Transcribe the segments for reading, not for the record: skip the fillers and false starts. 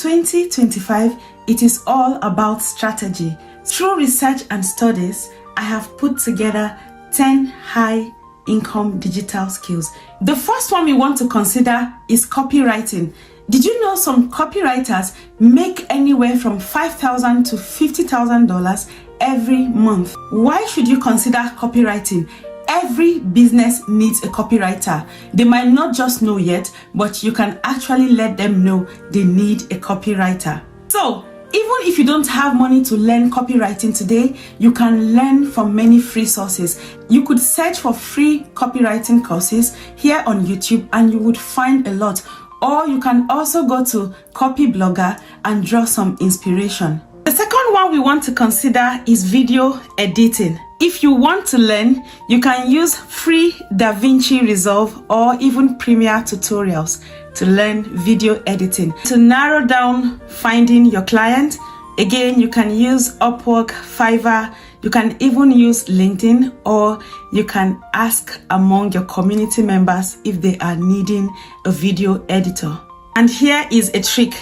2025, it is all about strategy. Through research and studies, I have put together 10 high income digital skills. The first one we want to consider is copywriting. Did you know some copywriters make anywhere from $5,000 to $50,000 every month? Why should you consider copywriting? Every business needs a copywriter. They might not just know yet, but you can actually let them know they need a copywriter. So, even if you don't have money to learn copywriting today, you can learn from many free sources. You could search for free copywriting courses here on YouTube and you would find a lot. Or you can also go to Copy Blogger and draw some inspiration. The second one we want to consider is video editing. If you want to learn, you can use free DaVinci Resolve or even Premiere tutorials to learn video editing. To narrow down finding your client, again, you can use Upwork, Fiverr, you can even use LinkedIn, or you can ask among your community members if they are needing a video editor. And here is a trick.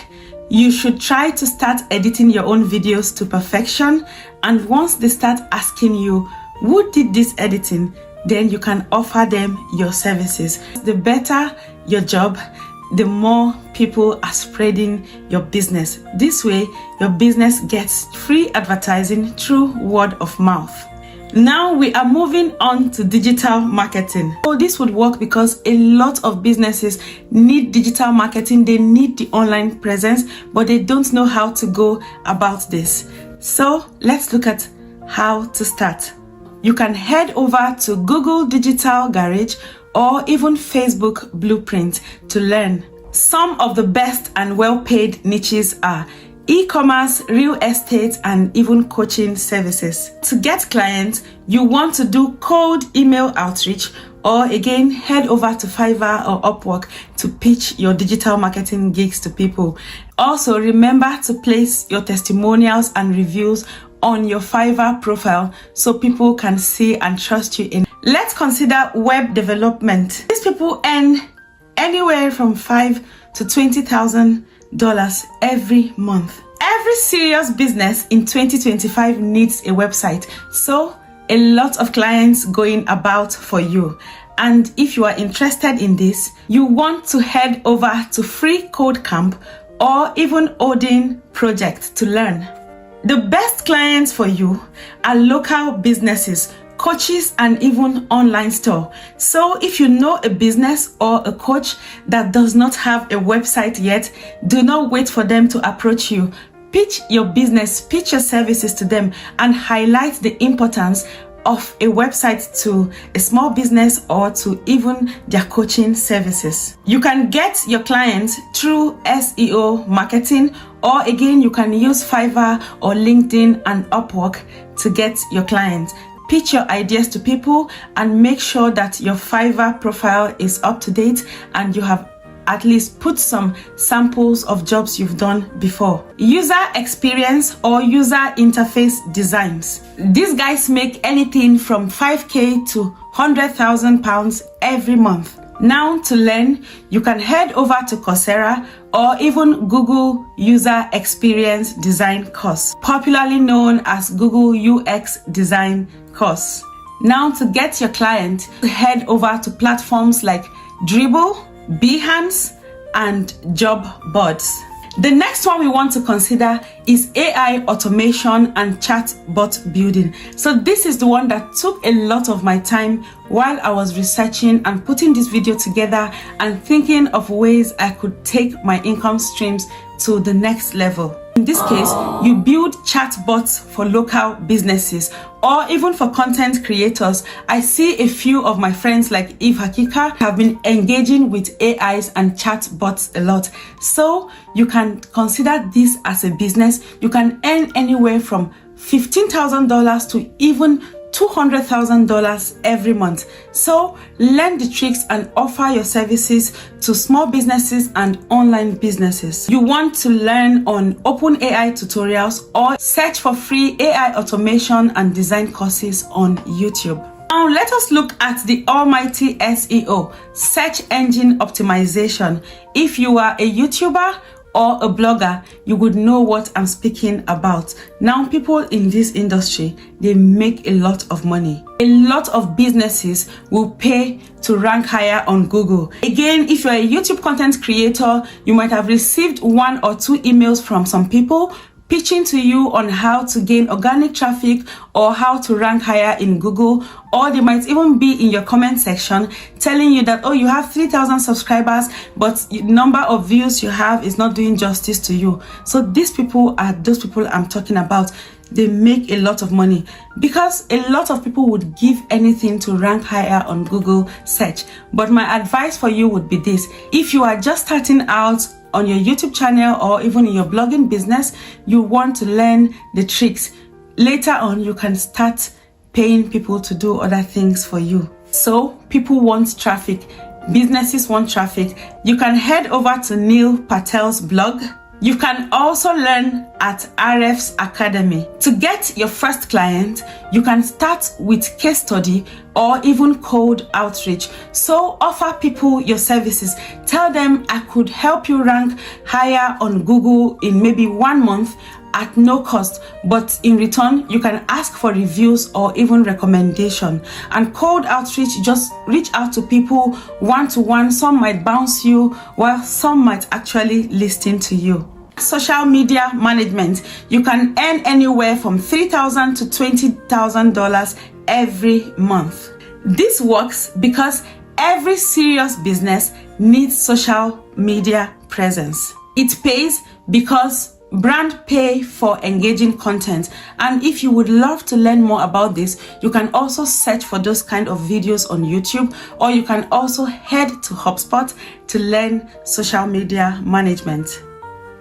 You should try to start editing your own videos to perfection, and once they start asking you, who did this editing, then you can offer them your services. The better your job, the more people are spreading your business. This way, your business gets free advertising through word of mouth. Now we are moving on to digital marketing. So this would work because a lot of businesses need digital marketing. They need the online presence, but they don't know how to go about this. So let's look at how to start. You can head over to Google Digital Garage or even Facebook Blueprint to learn. Some of the best and well-paid niches are e-commerce, real estate, and even coaching services. To get clients, you want to do cold email outreach, or again, head over to Fiverr or Upwork to pitch your digital marketing gigs to people. Also, remember to place your testimonials and reviews on your Fiverr profile so people can see and trust you in. Let's consider web development. These people earn anywhere from $5,000 to $20,000 every month. Every serious business in 2025 needs a website, so a lot of clients going about for you. And if you are interested in this, you want to head over to Free Code Camp or even Odin Project to learn. The best clients for you are local businesses, coaches, and even online store. So if you know a business or a coach that does not have a website yet, do not wait for them to approach you. Pitch your business, pitch your services to them, and highlight the importance of a website to a small business or to even their coaching services. You can get your clients through SEO marketing, or again, you can use Fiverr or LinkedIn and Upwork to get your clients. Pitch your ideas to people and make sure that your Fiverr profile is up to date and you have at least put some samples of jobs you've done before. User experience or user interface designs. These guys make anything from $5,000 to £100,000 every month. Now to learn, you can head over to Coursera or even Google User Experience Design course, popularly known as Google UX Design course. Now to get your client, head over to platforms like Dribbble, Behance, and job boards. The next one we want to consider is AI automation and chatbot building. So this is the one that took a lot of my time while I was researching and putting this video together and thinking of ways I could take my income streams to the next level. In this case, you build chatbots for local businesses or even for content creators. I see a few of my friends like Eve Hakika have been engaging with AIs and chatbots a lot. So you can consider this as a business. You can earn anywhere from $15,000 to even $200,000 every month. So learn the tricks and offer your services to small businesses and online businesses. You want to learn on OpenAI tutorials or search for free AI automation and design courses on YouTube. Now let us look at the almighty SEO, search engine optimization. If you are a YouTuber or a blogger, you would know what I'm speaking about. Now, people in this industry, they make a lot of money. A lot of businesses will pay to rank higher on Google. Again, if you're a YouTube content creator, you might have received 1 or 2 emails from some people pitching to you on how to gain organic traffic or how to rank higher in Google, or they might even be in your comment section telling you that, oh, you have 3,000 subscribers, but the number of views you have is not doing justice to you. So these people are those people I'm talking about. They make a lot of money because a lot of people would give anything to rank higher on Google search. But my advice for you would be this: if you are just starting out on your YouTube channel or even in your blogging business, you want to learn the tricks. Later on, you can start paying people to do other things for you. So people want traffic, businesses want traffic. You can head over to Neil Patel's blog. You can also learn at RF's Academy. To get your first client, you can start with case study or even cold outreach. So offer people your services. Tell them I could help you rank higher on Google in maybe 1 month at no cost, but in return, you can ask for reviews or even recommendation. And cold outreach, just reach out to people one-to-one. Some might bounce you, while some might actually listen to you. Social media management, you can earn anywhere from $3,000 to $20,000 every month. This works because every serious business needs social media presence. It pays because brand pay for engaging content. And if you would love to learn more about this, you can also search for those kind of videos on YouTube, or you can also head to HubSpot to learn social media management.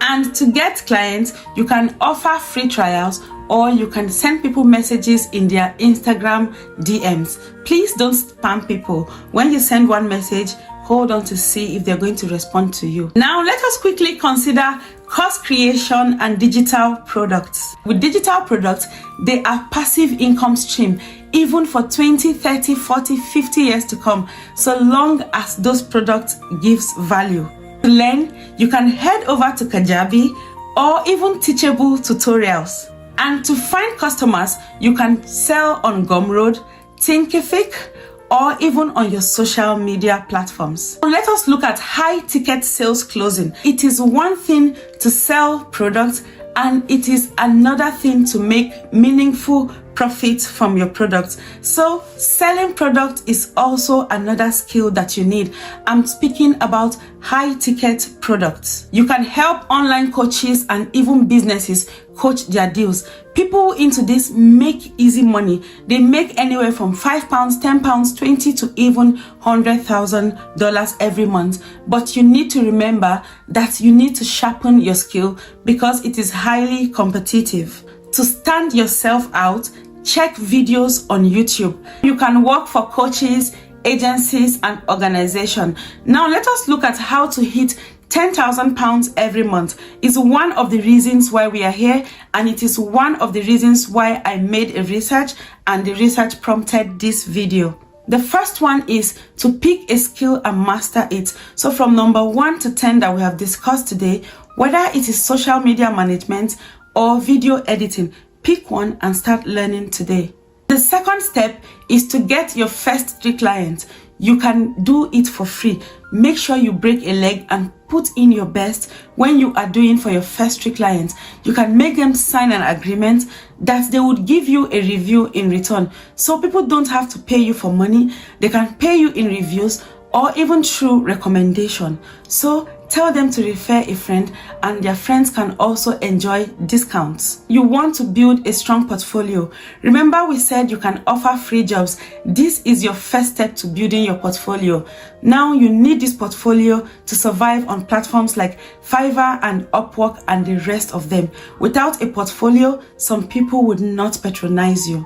And to get clients, you can offer free trials, or you can send people messages in their Instagram DMs. Please don't spam people. When you send one message, hold on to see if they're going to respond to you. Now, let us quickly consider course creation and digital products. With digital products, they are passive income stream, even for 20, 30, 40, 50 years to come, so long as those products gives value. To learn, you can head over to Kajabi or even Teachable tutorials. And to find customers, you can sell on Gumroad, Thinkific, or even on your social media platforms. So let us look at high ticket sales closing. It is one thing to sell products, and it is another thing to make meaningful profit from your products. So selling product is also another skill that you need. I'm speaking about high ticket products. You can help online coaches and even businesses coach their deals. People into this make easy money. They make anywhere from £5, £10, 20 to even $100,000 every month. But you need to remember that you need to sharpen your skill because it is highly competitive. To stand yourself out, check videos on YouTube. You can work for coaches, agencies, and organizations. Now let us look at how to hit £10,000 every month. Is one of the reasons why we are here, and it is one of the reasons why I made a research, and the research prompted this video. The first one is to pick a skill and master it. So from number 1 to 10 that we have discussed today, whether it is social media management or video editing, pick one and start learning today. The second step is to get your first 3 clients. You can do it for free. Make sure you break a leg and put in your best when you are doing for your first 3 clients. You can make them sign an agreement that they would give you a review in return. So people don't have to pay you for money. They can pay you in reviews or even through recommendation. So tell them to refer a friend, and their friends can also enjoy discounts. You want to build a strong portfolio. Remember, we said you can offer free jobs. This is your first step to building your portfolio. Now you need this portfolio to survive on platforms like Fiverr and Upwork and the rest of them. Without a portfolio, some people would not patronize you.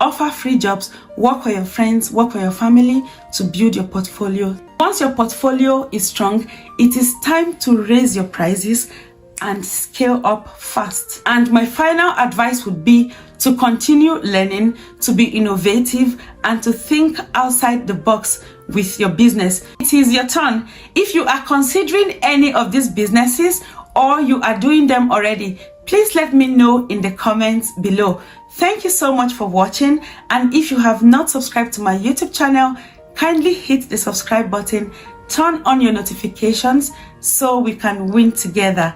Offer free jobs, work for your friends, work for your family to build your portfolio. Once your portfolio is strong, it is time to raise your prices and scale up fast. And my final advice would be to continue learning, to be innovative, and to think outside the box with your business. It is your turn. If you are considering any of these businesses, or you are doing them already, please let me know in the comments below. Thank you so much for watching, and if you have not subscribed to my YouTube channel, kindly hit the subscribe button, turn on your notifications so we can win together.